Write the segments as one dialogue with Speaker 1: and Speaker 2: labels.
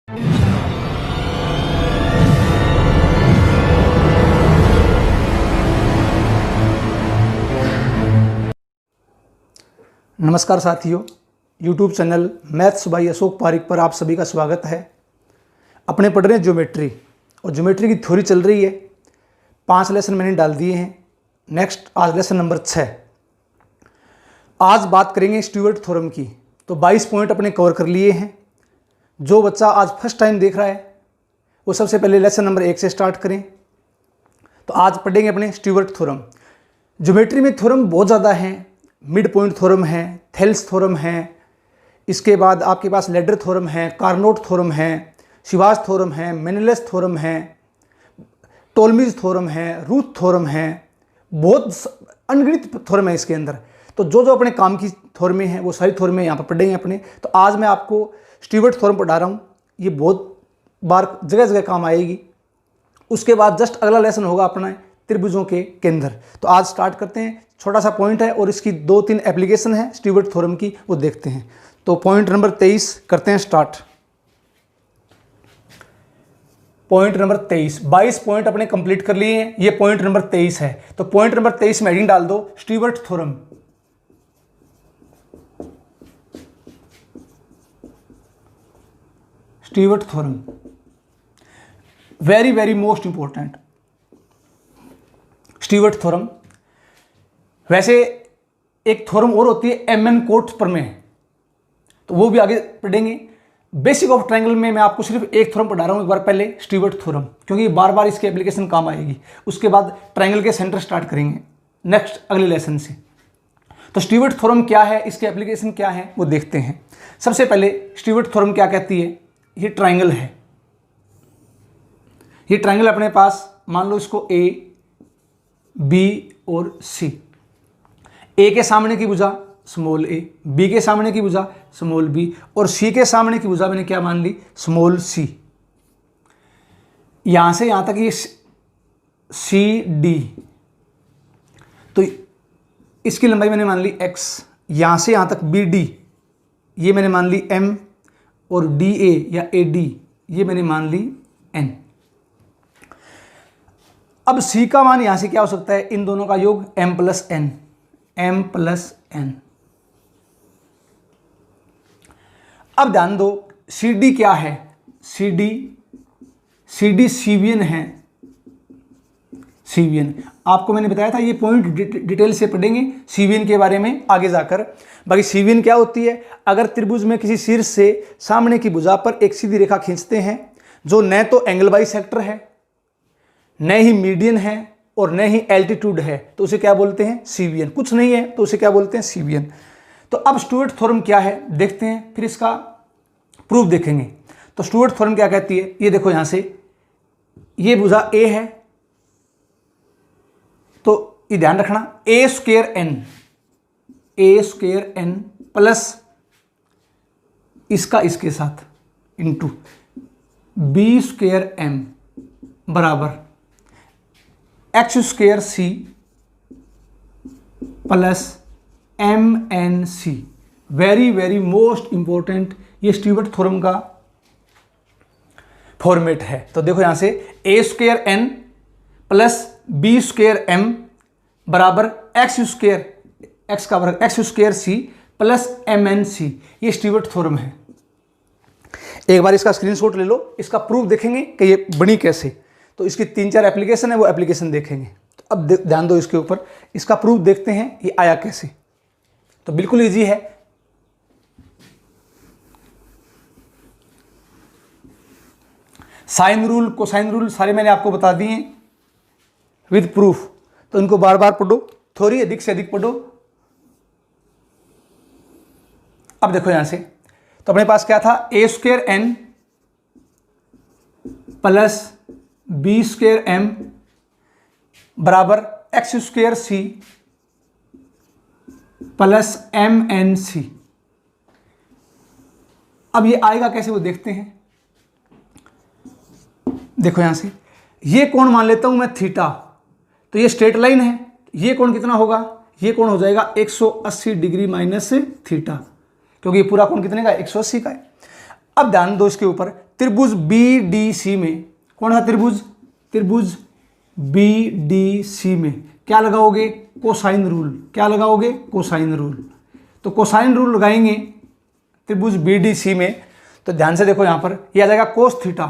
Speaker 1: नमस्कार साथियों, YouTube channel maths by Ashok Pareek पर आप सभी का स्वागत है। अपने पढ़ रहे हैं ज्योमेट्री, और ज्योमेट्री की थ्योरी चल रही है। 5 लेसन मैंने डाल दिए हैं। नेक्स्ट आज लेसन नंबर 6। आज बात करेंगे स्टीवर्ट थ्योरम की। तो 22 पॉइंट अपने कवर कर लिए हैं। जो बच्चा आज फर्स्ट टाइम देख रहा है वो सबसे पहले लेसन नंबर 1 से स्टार्ट करें। तो आज पढ़ेंगे अपने स्टीवर्ट थ्योरम। ज्योमेट्री में थ्योरम बहुत ज़्यादा हैं। मिड पॉइंट थ्योरम है, थेल्स थ्योरम है, इसके बाद आपके पास लेडर थ्योरम है, कार्नोट थ्योरम है, शिवाज थ्योरम है, मेनेलेस थ्योरम है, टोल्मीज थ्योरम है, रूथ थ्योरम है। बहुत अनगिनत थ्योरम है इसके अंदर। तो जो जो अपने काम की थ्योरमें हैं वो सारी थ्योरमें यहाँ पर पढ़ेंगे अपने। तो आज मैं आपको स्टीवर्ट थ्योरम पढ़ा रहा हूँ। ये बहुत बार जगह जगह काम आएगी। उसके बाद जस्ट अगला लेसन होगा अपना त्रिभुजों के केंद्र। तो आज स्टार्ट करते हैं। छोटा सा पॉइंट है और इसकी 2-3 एप्लीकेशन है स्टीवर्ट थ्योरम की, वो देखते हैं। तो पॉइंट नंबर 23 करते हैं स्टार्ट। पॉइंट नंबर 23, 22 पॉइंट अपने कंप्लीट कर लिए हैं। ये पॉइंट नंबर 23 है। तो पॉइंट नंबर 23 में हेडिंग डाल दो Stewart theorem. Stewart theorem very very most important. Stewart theorem, वैसे एक थ्योरम और होती है एमएन कोट्स प्रमेय, तो वो भी आगे पढ़ेंगे। बेसिक ऑफ ट्रायंगल में मैं आपको सिर्फ एक थ्योरम पढ़ा रहा हूं एक बार पहले, स्टीवर्ट थ्योरम, क्योंकि बार बार इसकी एप्लीकेशन काम आएगी। उसके बाद ट्रायंगल के सेंटर स्टार्ट करेंगे नेक्स्ट अगले लेसन से। तो स्टीवर्ट थ्योरम क्या है, इसकी एप्लीकेशन क्या है, वो देखते हैं। सबसे पहले स्टीवर्ट थ्योरम क्या कहती है। ये ट्रायंगल है। ये ट्रायंगल अपने पास, मान लो इसको ए, बी और सी। ए के सामने की भुजा स्मॉल ए, बी के सामने की भुजा स्मॉल बी, और सी के सामने की भुजा मैंने क्या मान ली, स्मॉल सी। यहां से यहां तक ये सी डी, तो इसकी लंबाई मैंने मान ली x। यहां से यहां तक बी डी ये मैंने मान ली m, और डी ए या ए डी ये मैंने मान ली n। अब c का मान यहां से क्या हो सकता है, इन दोनों का योग m plus n, m plus n। अब ध्यान दो सी डी क्या है, सी डी सीवियन है। सीवियन आपको मैंने बताया था, ये पॉइंट डिटेल से पढ़ेंगे सीवियन के बारे में आगे जाकर। बाकी सीवियन क्या होती है, अगर त्रिभुज में किसी शीर्ष से सामने की भुजा पर एक सीधी रेखा खींचते हैं जो न तो एंगल बाइसेक्टर है, न ही मीडियन है, और न ही एल्टीट्यूड है, तो उसे क्या बोलते हैं, सीवियन। कुछ नहीं है तो उसे क्या बोलते हैं, सीवियन। तो अब स्टीवर्ट थ्योरम क्या है देखते हैं, फिर इसका प्रूफ देखेंगे। तो स्टीवर्ट थ्योरम क्या कहती है, ये देखो यहां से ये भुजा ए है, तो ये ध्यान रखना ए स्क्वायर एन प्लस इसका इसके साथ इंटू बी स्क्वायर एम बराबर x square C plus M N C. Very very most important ये स्टीवर्ट थ्योरम का फॉर्मेट है। तो देखो यहां से A square N plus B square M बराबर एक्स स्क्वायर, एक्स का वर्ग X square C plus M N C. ये स्टीवर्ट थ्योरम है। एक बार इसका स्क्रीनशॉट ले लो, इसका प्रूफ देखेंगे कि ये बनी कैसे। तो इसकी 3-4 एप्लीकेशन है, वो एप्लीकेशन देखेंगे। तो अब ध्यान दो इसके ऊपर, इसका प्रूफ देखते हैं ये आया कैसे। तो बिल्कुल इजी है। साइन रूल, कोसाइन रूल सारे मैंने आपको बता दिए हैं विद प्रूफ, तो इनको बार बार पढ़ो, थ्योरी अधिक से अधिक पढ़ो। अब देखो यहां से, तो अपने पास क्या था, A square N plus B square M बराबर x square C plus M N C. अब ये आएगा कैसे वो देखते हैं। देखो यहां से ये कोण मान लेता हूं मैं थीटा, तो ये स्ट्रेट लाइन है, ये कोण कितना होगा, ये कोण हो जाएगा 180 डिग्री माइनस थीटा, क्योंकि ये पूरा कोण कितने का, 180 का है। अब ध्यान दो इसके ऊपर, त्रिभुज BDC में, कौन सा त्रिभुज, त्रिभुज BDC में क्या लगाओगे, कोसाइन रूल। क्या लगाओगे, कोसाइन रूल। तो कोसाइन रूल लगाएंगे त्रिभुज BDC में, तो ध्यान से देखो यहां पर यह आ जाएगा कोस थीटा,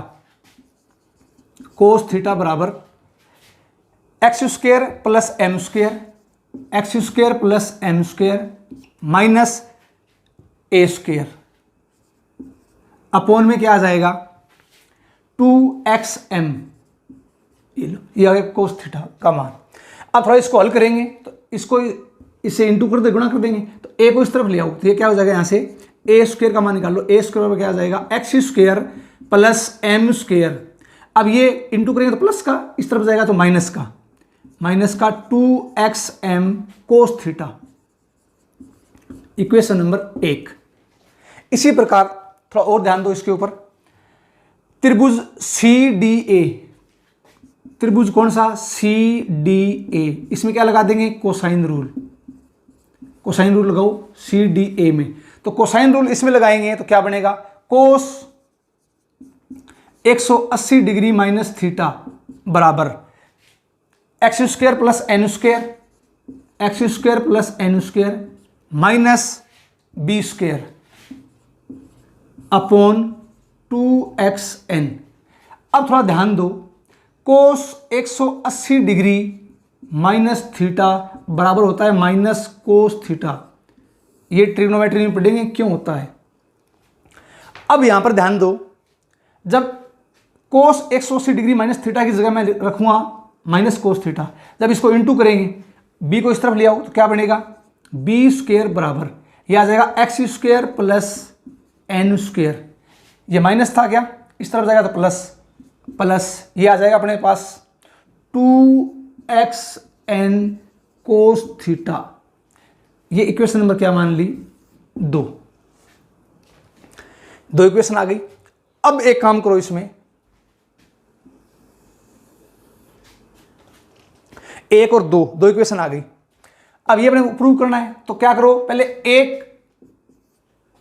Speaker 1: कोस थीटा बराबर x square plus M square, x square plus M square minus A square upon में क्या आ जाएगा 2xm। ये लो, ये आ गया कोस थीटा का मान। अब थोड़ा इसको हल करेंगे तो इसको इसे इंटू कर दे, गुणा कर देंगे, तो ए को इस तरफ ले आओ तो ये क्या हो जाएगा, यहां से ए स्क्वायर का मान निकाल लो। ए स्क्वायर में क्या आ जाएगा x square plus M square. अब ये इंटू करेंगे तो प्लस का, इस तरफ जाएगा तो माइनस का, माइनस का 2xm cos theta, equation number 1। इसी प्रकार थोड़ा और ध्यान दो इसके ऊपर, त्रिभुज CDA, त्रिभुज कौन सा CDA, इसमें क्या लगा देंगे, कोसाइन रूल। कोसाइन रूल लगाओ CDA में, तो कोसाइन रूल इसमें लगाएंगे तो क्या बनेगा, कोस 180 डिग्री माइनस थीटा बराबर x square plus n square, x square plus n square minus b square upon 2xn। अब थोड़ा ध्यान दो, कोस 180 डिग्री माइनस थीटा बराबर होता है माइनस कोस थीटा। ये ट्रिग्नोमेट्री में पढ़ेंगे क्यों होता है। अब यहां पर ध्यान दो, जब कोस 180 डिग्री माइनस थीटा की जगह मैं रखूंगा माइनस कोस थीटा, जब इसको इंटू करेंगे बी को इस तरफ ले आओ तो क्या बनेगा, बी स्क्वायर बराबर यह आ जाएगा x square plus n square. ये माइनस था क्या, इस तरफ जाएगा तो प्लस, प्लस ये आ जाएगा अपने पास 2xn कोस थीटा। ये इक्वेशन नंबर क्या मान ली, 2 इक्वेशन आ गई। अब एक काम करो, इसमें एक और दो इक्वेशन आ गई। अब ये अपने प्रूव करना है तो क्या करो, पहले एक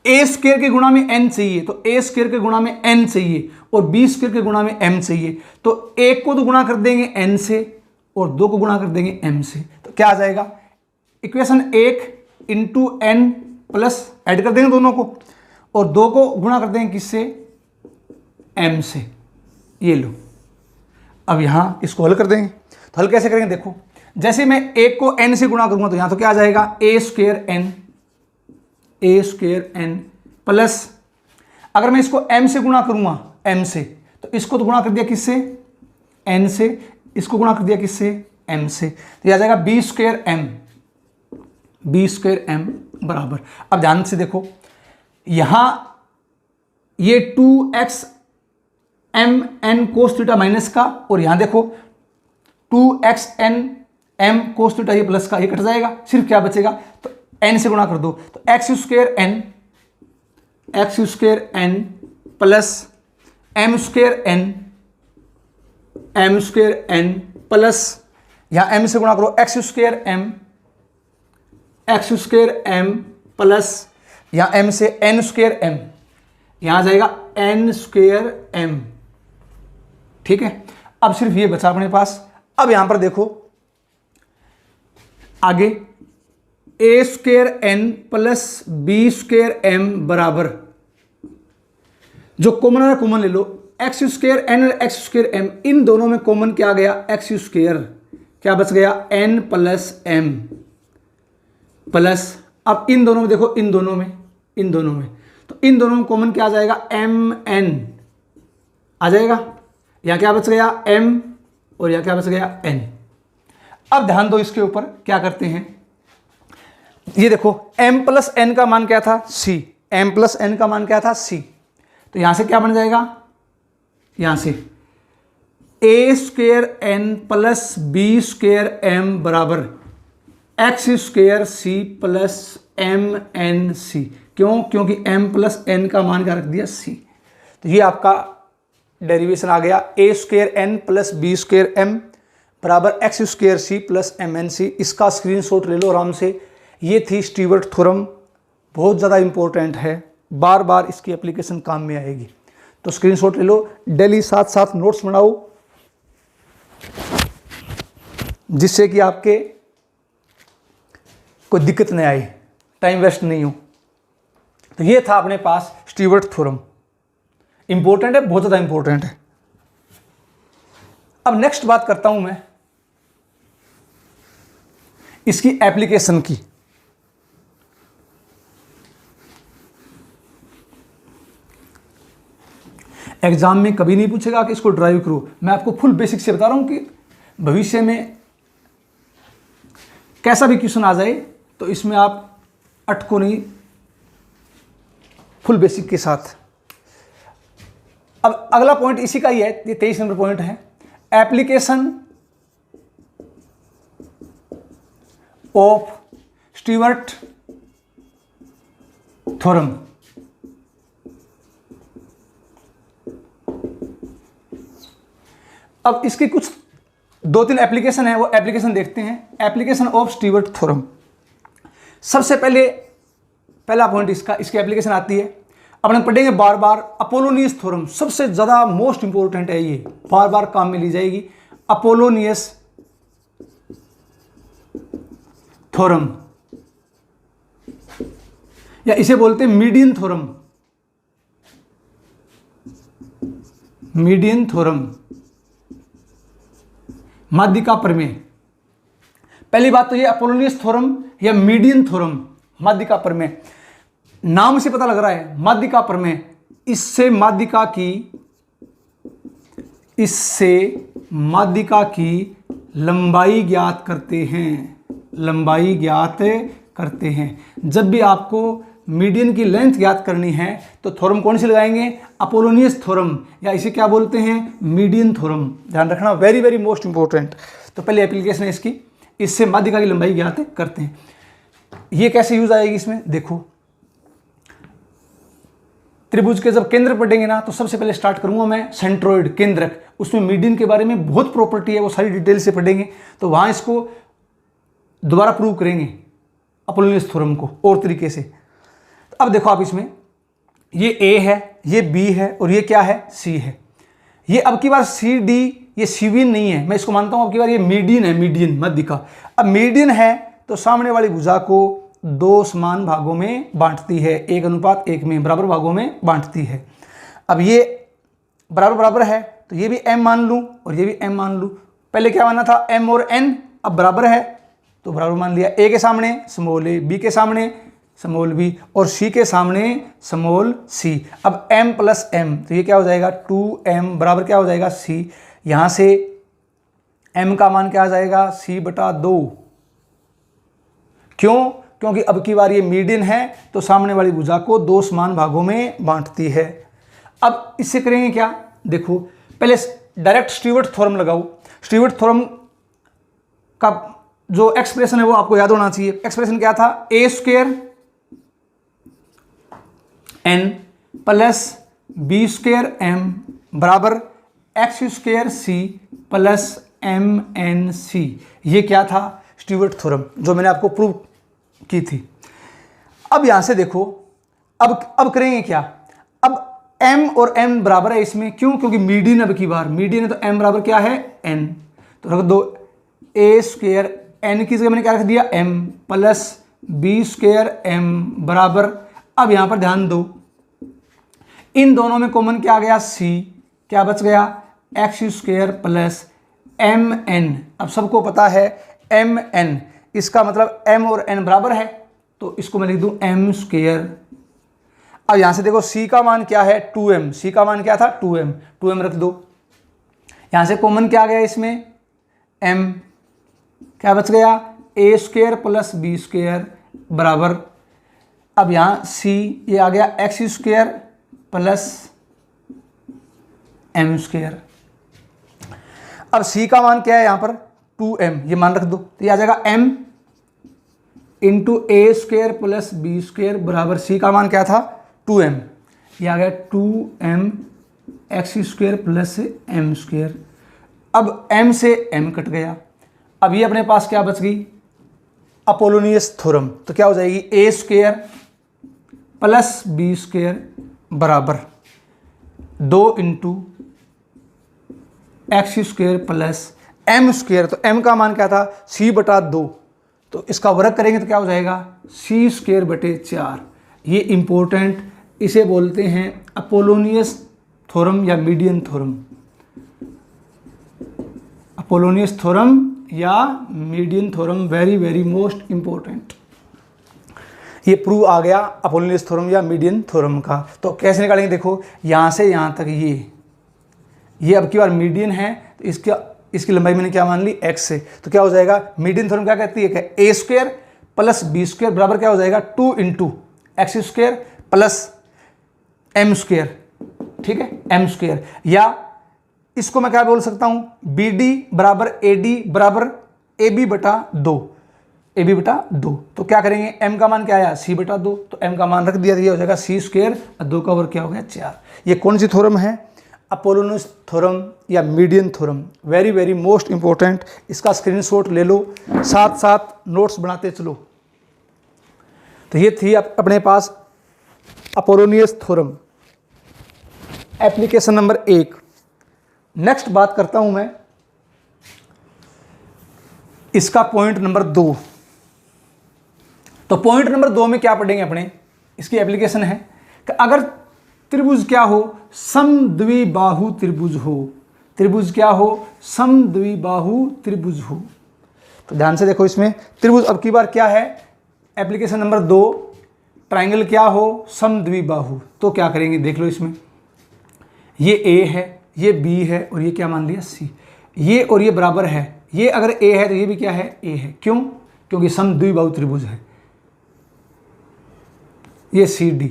Speaker 1: ए स्क्वायर के गुणा में n चाहिए, तो ए स्क्वायर के गुणा में n चाहिए और बी स्क्वायर के गुणा में m चाहिए। तो एक को तो गुणा कर देंगे n से और 2 को गुणा कर देंगे m से, तो क्या आ जाएगा, equation 1 into n plus add कर देंगे दोनों को और 2 को गुणा कर देंगे किससे, m से। ये लो, अब यहां इसको हल कर देंगे। तो हल कैसे करेंगे, देखो जैसे मैं एक को n से गुणा करूंगा तो यहां तो क्या आ जाएगा ए स्क्वायर n प्लस, अगर मैं इसको m से गुणा करूंगा m से, तो इसको तो गुणा कर दिया किससे, n से, इसको गुणा कर दिया किससे, m से, तो यह आ जाएगा बी स्क्वायर m बराबर। अब ध्यान से देखो, यहां ये 2xmn कोस थीटा माइनस का, और यहां देखो 2xn m कोस थीटा, ये प्लस का, ये कट जाएगा, सिर्फ क्या बचेगा, तो n से गुणा कर दो, तो x square n plus m square n plus यहां m से गुणा करो एक्स स्क्वायर m प्लस यहां m से n स्क्वायर m, यहां आ जाएगा n स्क्वायर m। ठीक है, अब सिर्फ ये बचा अपने पास। अब यहां पर देखो आगे A square n plus B square m बराबर, जो कॉमन है कॉमन ले लो, एक्स स्क्वायर n और एक्स स्क्वायर m, इन दोनों में कॉमन क्या आ गया, एक्स स्क्वायर, क्या बच गया n प्लस m प्लस, अब इन दोनों में देखो, इन दोनों में तो इन दोनों में कॉमन क्या आ जाएगा, mn आ जाएगा, यहां क्या बच गया m और यहां क्या बच गया n। अब ध्यान दो इसके ऊपर क्या करते हैं, ये देखो m प्लस n का मान क्या था c, m प्लस n का मान क्या था c, तो यहां से क्या बन जाएगा, यहां से a square n plus B square m बराबर x square c plus m n c। क्यों, क्योंकि m प्लस n का मान क्या रख दिया c। तो ये आपका डेरिवेशन आ गया, a square n plus B square m बराबर x square c plus m n c। इसका स्क्रीनशॉट ले लो आराम से। ये थी स्टीवर्ट थ्योरम, बहुत ज़्यादा इंपॉर्टेंट है, बार बार इसकी एप्लीकेशन काम में आएगी। तो स्क्रीनशॉट ले लो, डेली साथ साथ नोट्स बनाओ, जिससे कि आपके कोई दिक्कत नहीं आए, टाइम वेस्ट नहीं हो। तो ये था अपने पास स्टीवर्ट थ्योरम। इंपॉर्टेंट है, बहुत ज़्यादा इंपॉर्टेंट है। अब नेक्स्ट बात करता हूं मैं इसकी एप्लीकेशन की। एग्जाम में कभी नहीं पूछेगा कि इसको ड्राइव करो, मैं आपको फुल बेसिक से बता रहा हूं कि भविष्य में कैसा भी क्वेश्चन आ जाए तो इसमें आप अटको नहीं, फुल बेसिक के साथ। अब अगला पॉइंट इसी का ही है, ये 23 नंबर पॉइंट है, एप्लीकेशन ऑफ स्टीवर्ट थ्योरम। अब इसकी कुछ 2-3 एप्लीकेशन है, वो एप्लीकेशन देखते हैं। एप्लीकेशन ऑफ स्टीवर्ट थ्योरम, सबसे पहला पॉइंट इसकी एप्लीकेशन आती है, अपन पढ़ेंगे बार बार अपोलोनियस थ्योरम। सबसे ज्यादा मोस्ट इंपॉर्टेंट है, ये बार बार काम में ली जाएगी, अपोलोनियस थ्योरम, या इसे बोलते हैं मीडियन थ्योरम। मीडियन थ्योरम, माध्यिका प्रमेय। पहली बात तो ये अपोलोनियस थ्योरम या मीडियन थ्योरम, माध्यिका प्रमेय, नाम से पता लग रहा है माध्यिका प्रमेय। इससे माध्यिका की लंबाई ज्ञात करते हैं, लंबाई ज्ञात करते हैं। जब भी आपको मीडियन की लेंथ ज्ञात करनी है तो थ्योरम कौन सी लगाएंगे, अपोलोनियस थ्योरम, या इसे क्या बोलते हैं, मीडियन थ्योरम। ध्यान रखना, वेरी वेरी मोस्ट इंपॉर्टेंट। तो पहले एप्लीकेशन है इसकी, इससे माध्यिका की लंबाई ज्ञात करते हैं। ये कैसे यूज आएगी इसमें, देखो त्रिभुज के जब केंद्र पढ़ेंगे ना, तो सबसे पहले स्टार्ट करूंगा मैं सेंट्रोइड, केंद्रक। उसमें मीडियन के बारे में बहुत प्रॉपर्टी है, वो सारी डिटेल से पढ़ेंगे, तो वहां इसको दोबारा प्रूव करेंगे अपोलोनियस थ्योरम को और तरीके से। अब देखो आप इसमें, ये ए है, ये बी है, और ये क्या है, सी है। ये अब की बार सी डी, ये सीवियन नहीं है, मैं इसको मानता हूं अब की बार ये मीडियन है, मीडियन माध्यिका। अब मीडियन है तो सामने वाली भुजा को 2 समान भागों में बांटती है, 1:1 में बराबर भागों में बांटती है। अब ये बराबर बराबर है तो ये भी m मान लूं और ये भी m मान लूं। पहले क्या माना था, m और n, अब बराबर है तो बराबर मान लिया। a के सामने स्मॉल a, b के सामने स्मॉल b, और c के सामने स्मॉल c। अब m प्लस m, तो ये क्या हो जाएगा 2m बराबर क्या हो जाएगा c। यहां से m का मान क्या आ जाएगा, c/2। क्यों, क्योंकि अब की बार ये मीडियन है तो सामने वाली भुजा को 2 समान भागों में बांटती है। अब इससे करेंगे क्या, देखो पहले डायरेक्ट स्टीवर्ट थ्योरम लगाओ। स्टीवर्ट थ्योरम का जो एक्सप्रेशन है वो आपको याद होना चाहिए। एक्सप्रेशन क्या था, a² n plus b² m बराबर x² c प्लस mnc। ये क्या था, स्टीवर्ट थ्योरम, जो मैंने आपको प्रूव की थी। अब यहां से देखो, अब करेंगे क्या, अब m और n बराबर है इसमें, क्यों, क्योंकि मीडियन अब की बार मीडियन है तो m बराबर क्या है n, तो रख दो a² n की जगह मैंने क्या रख दिया m प्लस b² m बराबर। अब यहां पर ध्यान दो, इन दोनों में कॉमन क्या आ गया c, क्या बच गया x² प्लस mn। अब सबको पता है mn, इसका मतलब m और n बराबर है तो इसको मैं लिख दूं m²। अब यहां से देखो c का मान क्या है 2m, c का मान क्या था 2m रख दो। यहां से कॉमन क्या आ गया इसमें m, क्या बच गया a² प्लस b² बराबर। अब यहां c ये आ गया x² प्लस m²। अब c का मान क्या है यहां पर 2m, ये मान रख दो, तो ये आ जाएगा m into a² plus b² बराबर c का मान क्या था 2m, ये आ गया 2m x² प्लस m²। अब m से m कट गया, अब ये अपने पास क्या बच गई अपोलोनियस थ्योरम, तो क्या हो जाएगी a² प्लस b² बराबर 2 into x square plus m square, तो एम का मान क्या था c बटा 2, तो इसका वर्ग करेंगे तो क्या हो जाएगा c स्क्वेयर बटे 4। ये इंपॉर्टेंट, इसे बोलते हैं अपोलोनियस थ्योरम या मीडियन थ्योरम, अपोलोनियस थ्योरम या median theorem, very very most important. ये प्रूव आ गया अपोलोनियस थ्योरम या मीडियन थ्योरम का। तो कैसे निकालेंगे, देखो यहाँ से यहाँ तक ये अब की बार मीडियन है, तो इसकी लंबाई मैंने क्या मान ली x से, तो क्या हो जाएगा मीडियन थ्योरम क्या कहती है कि a square plus B square बराबर क्या हो जाएगा 2 into x square plus M square, ठीक है, एम स्क्वायर। या इसको मैं क्या बोल सकता हूं बी डी बराबर ए डी बराबर ए बी बटा 2, ए बी बटा 2। तो क्या करेंगे, m का मान क्या आया c बटा 2, तो m का मान रख दिया, ये हो जाएगा c स्क्वायर और 2 का वर्ग क्या हो गया 4। ये कौन सी थ्योरम है, अपोलोनियस थ्योरम या median theorem, very very most important. इसका स्क्रीनशॉट ले लो, साथ साथ नोट्स बनाते चलो। तो ये थी अपने पास Apollonius theorem, application number 1। Next बात करता हूं मैं इसका पॉइंट नंबर 2। तो पॉइंट नंबर 2 में क्या पढ़ेंगे अपने, इसकी एप्लीकेशन है कि अगर त्रिभुज क्या हो, समद्विबाहु त्रिभुज हो, त्रिभुज क्या हो, समद्विबाहु त्रिभुज हो। तो ध्यान से देखो, इसमें त्रिभुज अब की बार क्या है, एप्लीकेशन नंबर 2, ट्राइंगल क्या हो, समद्विबाहु। तो क्या करेंगे देख लो, इसमें ये A है, ये B है और ये क्या मान लिया C, ये और ये बराबर है, ये अगर A है तो ये भी क्या है A है, क्यों, क्योंकि समद्विबाहु त्रिभुज है। ये CD,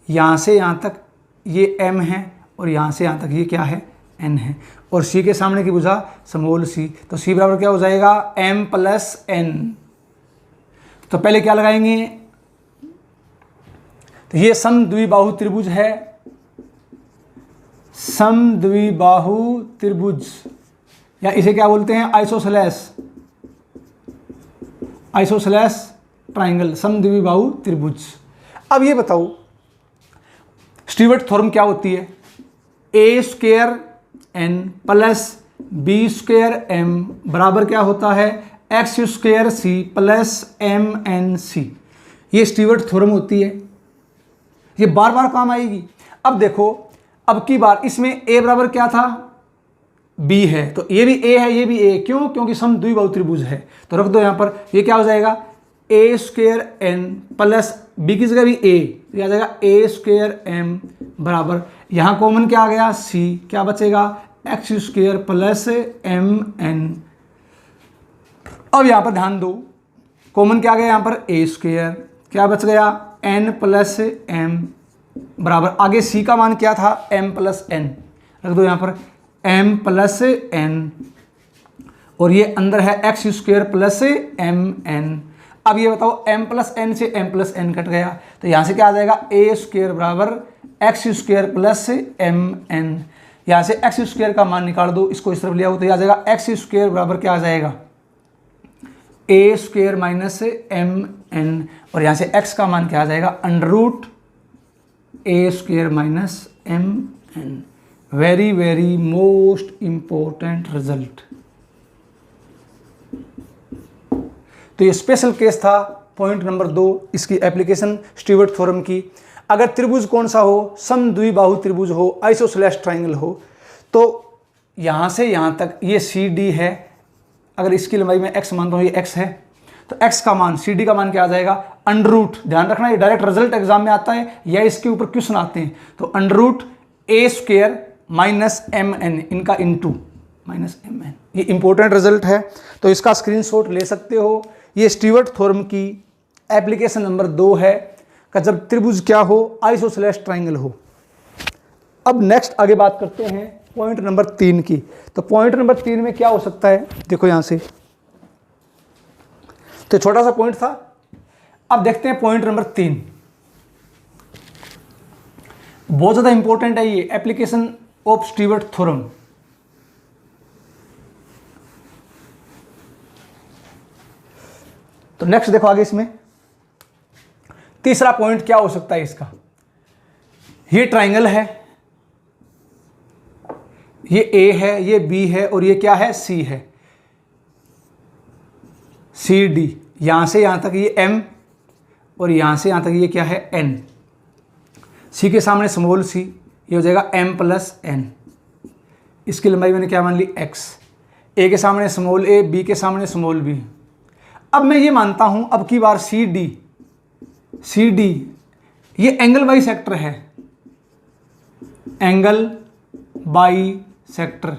Speaker 1: यहाँ से यहाँ तक ये M है और यहाँ से यहाँ तक ये क्या है N है, और C के सामने की भुजा स्मॉल c, तो C बराबर क्या हो जाएगा M प्लस N। तो पहले क्या लगाएंगे, तो ये समद्विबाहु त्रिभुज है, समद्विबाहु त्रिभुज, या इसे क्या बोलते हैं आइसोसेलेस, आइसोसेलेस ट्राइंगल, समद्विबाहु त्रिभुज। अब ये बताओ स्टीवर्ट थ्योरम क्या होती है, A square N plus B square M बराबर क्या होता है x square C plus M N C. ये स्टीवर्ट थ्योरम होती है, ये बार बार काम आएगी। अब देखो, अब की बार इसमें a बराबर क्या था b है, तो ये भी a है, ये भी a, क्यों, क्योंकि समद्विबाहु त्रिभुज है। तो रख दो यहां पर, ये क्या हो जाएगा a square N plus b की जगह भी a, तो यह आ जाएगा a स्क्वायर एम बराबर, यहां कॉमन क्या आ गया c, क्या बचेगा x square plus M N. अब यहां पर ध्यान दो, कॉमन क्या आ गया यहां पर a स्क्वायर, क्या बच गया n प्लस m बराबर, आगे c का मान क्या था m प्लस n, रख दो यहां पर m प्लस n, और ये अंदर है x square plus M N. अब ये बताओ m प्लस n से m प्लस n कट गया, तो यहां से क्या आ जाएगा a स्क्वायर बराबर x square plus M n. यहां से एक्स स्क्वायर का मान निकाल दो, इसको इस तरफ लिया हो तो यह आ जाएगा एक्स स्क्वायर बराबर क्या आ जाएगा a square minus m n, और यहां से x का मान क्या आ जाएगा under root a square minus m n. Very very most important result. तो ये स्पेशल केस था पॉइंट नंबर 2, इसकी एप्लीकेशन स्टीवर्ट थ्योरम की। अगर त्रिभुज कौन सा हो, समद्विबाहु त्रिभुज हो, आइसोसेलेस ट्राइंगल हो, तो यहां से यहां तक ये सी डी है, अगर इसकी लंबाई में x मानता हूं, ये x है, तो x का मान सी डी का मान क्या आ जाएगा अंडर रूट, ध्यान रखना ये डायरेक्ट रिजल्ट एग्जाम में आता है या इसके ऊपर क्वेश्चन आते हैं, तो under root a square minus m n, इनका इंटू माइनस एम एन। ये इंपॉर्टेंट रिजल्ट है, तो इसका स्क्रीनशॉट ले सकते हो। ये स्टीवर्ट थ्योरम की एप्लीकेशन नंबर 2 है कि जब त्रिभुज क्या हो, आइसोसेलेस ट्राइंगल हो। अब नेक्स्ट आगे बात करते हैं पॉइंट नंबर 3 की। तो पॉइंट नंबर 3 में क्या हो सकता है, देखो यहां से, तो छोटा सा पॉइंट था। अब देखते हैं पॉइंट नंबर 3, बहुत ज्यादा इंपॉर्टेंट है ये, एप्लीकेशन ऑफ स्टीवर्ट थ्योरम। तो नेक्स्ट देखो आगे, इसमें तीसरा पॉइंट क्या हो सकता है इसका, ये ट्राइंगल है, ये ए है, ये बी है और ये क्या है, सी है, सी डी। यहां से यहां तक ये एम और यहां से यहां तक ये क्या है, एन। सी के सामने स्मॉल सी, ये हो जाएगा एम प्लस एन। इसकी लंबाई मैंने क्या मान ली, एक्स। ए के सामने स्मॉल ए, बी के सामने स्मॉल बी। अब मैं ये मानता हूं अब की बार सी डी ये एंगल बाई सेक्टर है, एंगल बाई सेक्टर,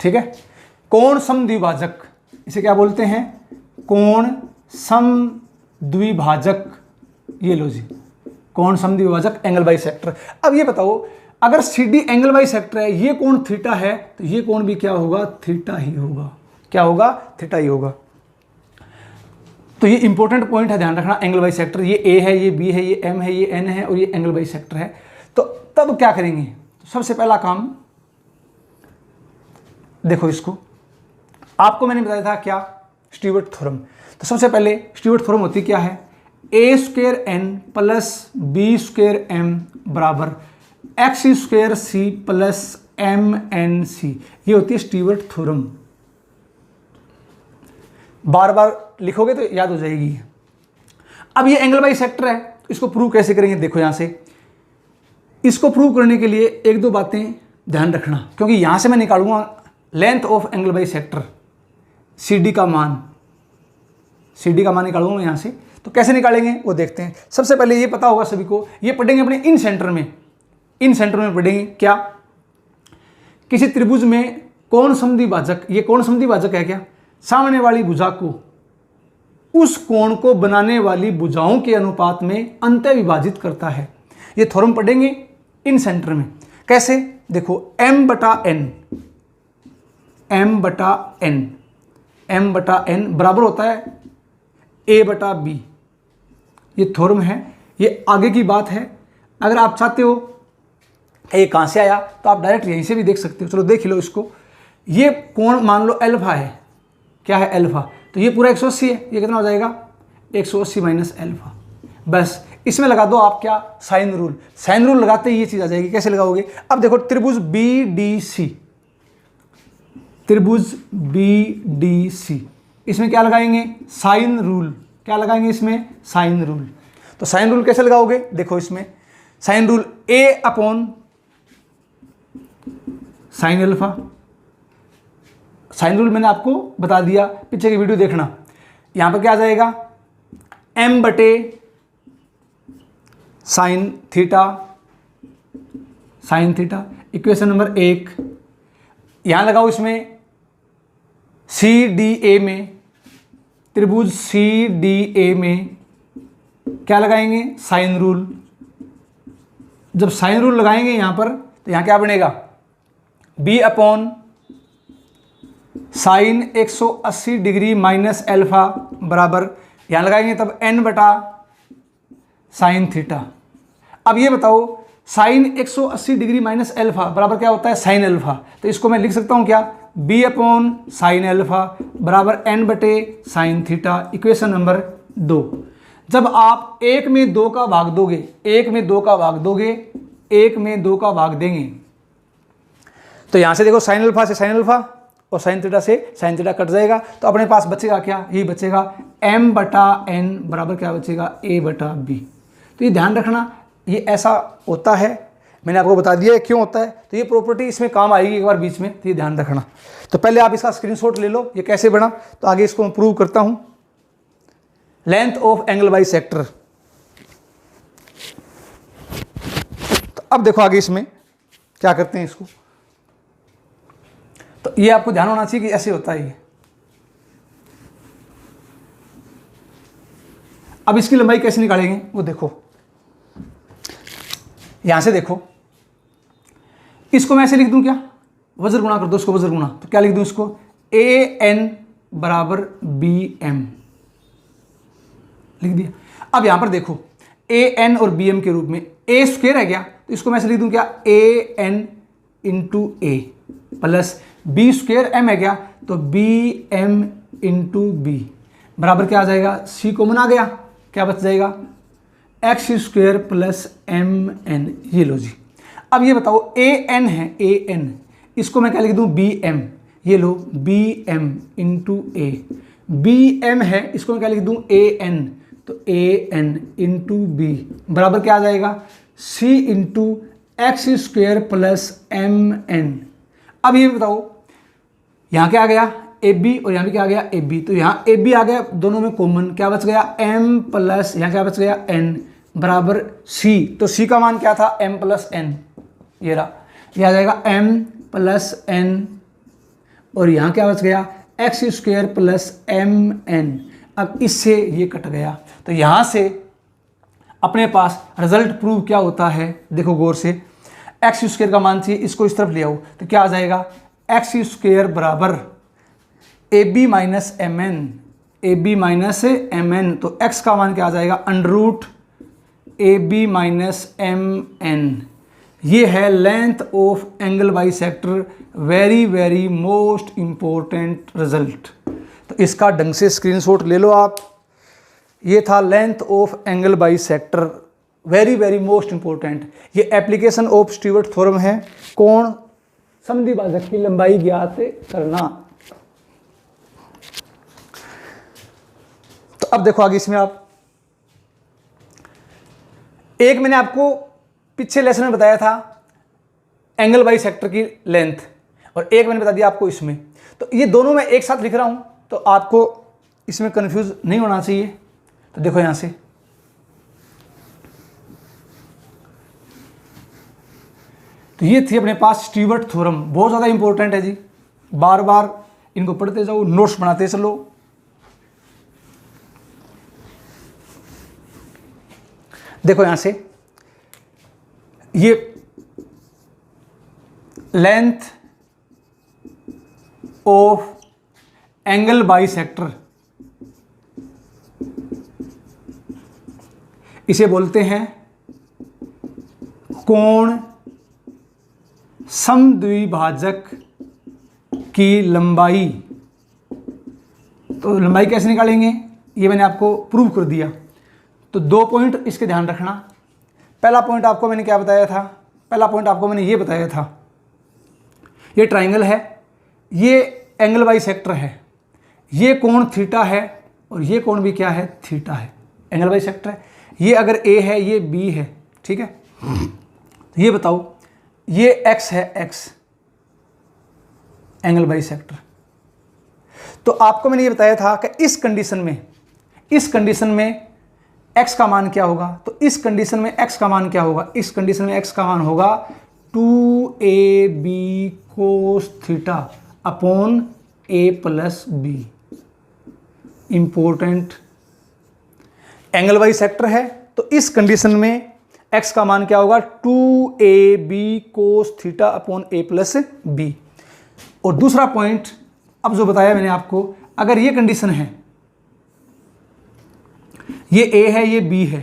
Speaker 1: ठीक है। कोण समद्विभाजक, इसे क्या बोलते हैं, कोण समद्विभाजक। ये लो जी, कोण समद्विभाजक एंगल बाई सेक्टर। अब ये बताओ, अगर C D angle bisector है, ये कोण थीटा है, तो ये कोण भी क्या होगा, थीटा ही होगा। क्या होगा, थीटा ही होगा। तो ये इंपॉर्टेंट पॉइंट है, ध्यान रखना, एंगल बाई सेक्टर। ये ए है, ये बी है, ये एम है, ये एन है और ये एंगल बाई सेक्टर है। तो तब क्या करेंगे, तो सबसे पहला काम देखो, इसको आपको मैंने बताया था क्या, स्टीवर्ट थ्योरम। तो सबसे पहले स्टीवर्ट थ्योरम होती क्या है, A square N plus B square M बराबर x square C plus M N C. ये होती है स्टीवर्ट थ्योरम। बार बार लिखोगे तो याद हो जाएगी। अब ये एंगल बाई सेक्टर है, तो इसको प्रूव कैसे करेंगे, देखो यहां से। इसको प्रूव करने के लिए एक दो बातें ध्यान रखना, क्योंकि यहां से मैं निकालूंगा length of angle bisector, C D का मान निकालूंगा यहां से। तो कैसे निकालेंगे वो देखते हैं। सबसे पहले ये पता होगा सभी को, ये पढ़ेंगे अपने इन सेंटर में पढ़ेंगे क्या, किसी त्रिभुज में कोण समद्विभाजक, ये कोण समद्विभाजक है क्या, सामने वाली भुजा को उस कोण को बनाने वाली भुजाओं के अनुपात में अंतः विभाजित करता है। ये थ्योरम पढ़ेंगे इन सेंटर में। कैसे, देखो m बटा n बराबर होता है a बटा b। ये थ्योरम है, ये आगे की बात है। अगर आप चाहते हो ये कहां से आया, तो आप डायरेक्ट यहीं से भी देख सकते हो। चलो देख लो इसको। ये कोण मान लो अल्फा है, क्या है, अल्फा। तो ये पूरा 180 है, ये कितना हो जाएगा, 180 माइनस अल्फा। बस इसमें लगा दो आप क्या, साइन रूल लगाते ही ये चीज आ जाएगी। कैसे लगाओगे, अब देखो त्रिभुज BDC, इसमें क्या लगाएंगे, साइन रूल। क्या लगाएंगे इसमें, साइन रूल। तो साइन रूल कैसे लगाओगे, देखो इसमें sine rule A upon sine alpha. Sine rule मैंने आपको बता दिया, पीछे की वीडियो देखना। यहां पर क्या आ जाएगा, m बटे साइन थीटा, इक्वेशन नंबर 1। यहां लगाओ इसमें CDA में, त्रिभुज CDA में क्या लगाएंगे, साइन रूल। जब साइन रूल लगाएंगे यहां पर, तो यहां क्या बनेगा, B upon sine 180 degree minus alpha बराबर, यहां लगाएंगे तब n बटा साइन थीटा। अब ये बताओ, साइन 180 डिग्री माइनस अल्फा बराबर क्या होता है, साइन अल्फा। तो इसको मैं लिख सकता हूं क्या, b अपॉन साइन अल्फा बराबर n बटे साइन थीटा, इक्वेशन नंबर 2। जब आप 1 में 2 का भाग दोगे, 1 में 2 का भाग देंगे, तो यहां से देखो साइन अल्फा से साइन अल्फा और साइन थीटा से साइन थीटा कट जाएगा। तो अपने पास बचेगा क्या, यही बचेगा m बटा n बराबर क्या बचेगा, a बटा b। तो ये ध्यान रखना, ये ऐसा होता है, मैंने आपको बता दिया है क्यों होता है। तो ये प्रॉपर्टी इसमें काम आएगी एक बार बीच में, तो ये ध्यान रखना। तो पहले आप इसका स्क्रीनशॉट ले लो, ये कैसे बना। तो आगे इसको मैं प्रूव करता हूं। Length of angle by sector. तो अब देखो आगे इसमें क्या करते हैं इसको। तो ये आपको ध्यान होना चाहिए कि ऐसे होता है ये। अब इसकी लंबाई कैसे निकालेंगे वो देखो, यहां से देखो, इसको मैं ऐसे लिख दूं क्या, वज्र गुणा कर दो इसको, वज्र गुणा। तो क्या लिख दूं इसको, AN बराबर BM लिख दिया। अब यहां पर देखो AN और BM के रूप में, A स्क्वायर है क्या, तो इसको मैं ऐसे लिख दूं क्या, AN into A plus B square M है क्या, तो BM इंटू B बराबर क्या आ जाएगा, C कॉमन आ गया, क्या बच जाएगा, एक्स स्क्वायर प्लस MN। ये लो जी। अब ये बताओ ए एन है, ए एन, इसको मैं क्या लिख दूँ, बी एम, ये लो बी एम इंटू ए, बी एम है, इसको मैं क्या लिख दूँ, ए एन, तो ए एन इंटू बी बराबर क्या आ जाएगा, C into x square plus M N. अब ये बताओ यहाँ क्या आ गया, ए बी, और यहाँ भी क्या आ गया, ए बी, तो यहाँ ए बी आ गया, दोनों में कॉमन क्या बच गया, एम प्लस यहाँ क्या बच गया, एन बराबर सी, तो सी का मान क्या था, एम प्लस एन, ये रहा, ये आ जाएगा एम प्लस एन, और यहाँ क्या बच गया, x square plus M N. अब इससे ये कट गया, तो यहाँ से अपने पास रिजल्ट प्रूव क्या होता है, देखो गौर से, एक्स स्क्वेयर का मान चाहिए, इसको इस तरफ ले आओ, तो क्या आ जाएगा, एक्स स्क्वेयर बराबर a b minus m n, a b minus m n, तो एक्स का मान क्या आ जाएगा, under root a b minus m n. ये है length of angle bisector, very very most important result. तो इसका ढंग से स्क्रीनशॉट ले लो आप। ये था length of angle bisector, very very most important. ये एप्लीकेशन ऑफ स्टीवर्ट थ्योरम है, कोण समद्वि भाजक की लंबाई ज्ञात करना। तो अब देखो आगे इसमें आप, एक मैंने आपको पिछले लेसन में बताया था एंगल बाइसेक्टर की लेंथ, और एक मैंने बता दिया आपको इसमें। तो ये दोनों मैं एक साथ लिख रहा हूं, तो आपको इसमें कंफ्यूज नहीं होना चाहिए। तो देखो यहां से, तो ये थी अपने पास स्टीवर्ट थ्योरम, बहुत ज़्यादा इंपॉर्टेंट है जी, बार बार इनको पढ़ते जाओ, नोट्स बनाते चलो। देखो यहां से, ये लेंथ ऑफ एंगल बाइसेक्टर, इसे बोलते हैं कोण समद्विभाजक की लंबाई। तो लंबाई कैसे निकालेंगे, ये मैंने आपको प्रूव कर दिया। तो दो पॉइंट इसके ध्यान रखना। पहला पॉइंट आपको मैंने क्या बताया था, पहला पॉइंट आपको मैंने ये बताया था, ये ट्राइंगल है, ये एंगल बाइसेक्टर है, ये कोण थीटा है, और ये कोण भी क्या है, थीटा है, एंगल बाइसेक्टर है। ये अगर ए है, ये बी है, ठीक है। तो ये बताओ, ये एक्स है, एक्स एंगल बाइसेक्टर। तो आपको मैंने ये बताया था कि इस कंडीशन में x का मान क्या होगा, तो इस कंडीशन में x का मान क्या होगा, इस कंडीशन में x का मान होगा 2ab cos theta upon a plus b. Important, angle bisector है, तो इस कंडीशन में x का मान क्या होगा, 2ab cos theta upon a plus b. और दूसरा पॉइंट, अब जो बताया मैंने आपको, अगर ये कंडीशन है, ये a है, ये b है,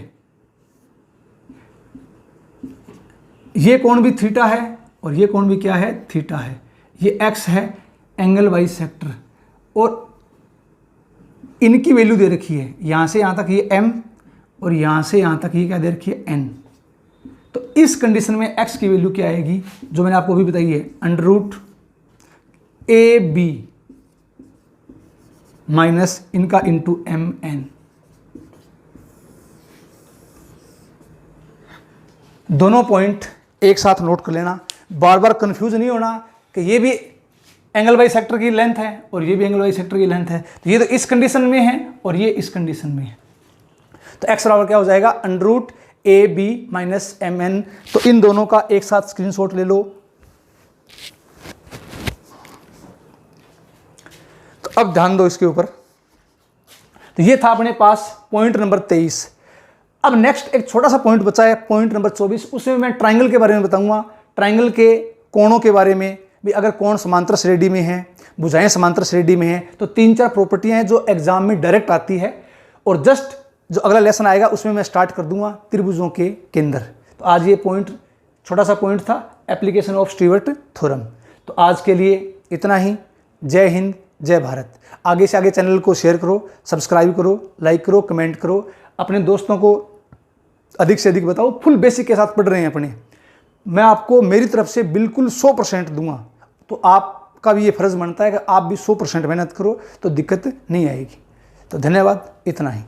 Speaker 1: ये कोण भी थीटा है और ये कोण भी क्या है, थीटा है, ये x है एंगल बाइसेक्टर, और इनकी वैल्यू दे रखी है, यहां से यहां तक ये m और यहां से यहां तक ये क्या दे रखी है, n। तो इस कंडीशन में x की वैल्यू क्या आएगी, जो मैंने आपको अभी बताई है, under root a b minus इनका इंटू एम एन। दोनों पॉइंट एक साथ नोट कर लेना, बार बार कंफ्यूज नहीं होना कि ये भी एंगल बाइसेक्टर की लेंथ है और ये भी एंगल बाइसेक्टर की लेंथ है, तो ये तो इस कंडीशन में है और ये इस कंडीशन में है। तो x बराबर क्या हो जाएगा, under root a b minus m n. तो इन दोनों का एक साथ स्क्रीनशॉट ले लो। तो अब ध्यान दो इसके ऊपर। तो ये था अपने पास पॉइंट नंबर 23। अब नेक्स्ट एक छोटा सा पॉइंट बचा है, पॉइंट नंबर 24। उसमें मैं ट्राइंगल के बारे में बताऊंगा, ट्राइंगल के कोणों के बारे में भी। अगर कोण समांतर श्रेणी में है, भुजाएं समांतर श्रेणी में है, तो 3-4 प्रॉपर्टियां हैं जो एग्जाम में डायरेक्ट आती है। और जस्ट जो अगला लेसन आएगा उसमें मैं स्टार्ट कर दूंगा त्रिभुजों के केंद्र। तो आज ये पॉइंट, छोटा सा पॉइंट था, एप्लीकेशन ऑफ स्टीवर्ट थ्योरम। तो आज के लिए इतना ही। जय हिंद, जय भारत। आगे से आगे चैनल को शेयर करो, सब्सक्राइब करो, लाइक करो, कमेंट करो, अपने दोस्तों को अधिक से अधिक बताओ। फुल बेसिक के साथ पढ़ रहे हैं अपने, मैं आपको मेरी तरफ से बिल्कुल 100% दूंगा। तो आपका भी ये फ़र्ज़ बनता है कि आप भी 100% मेहनत करो, तो दिक्कत नहीं आएगी। तो धन्यवाद, इतना ही।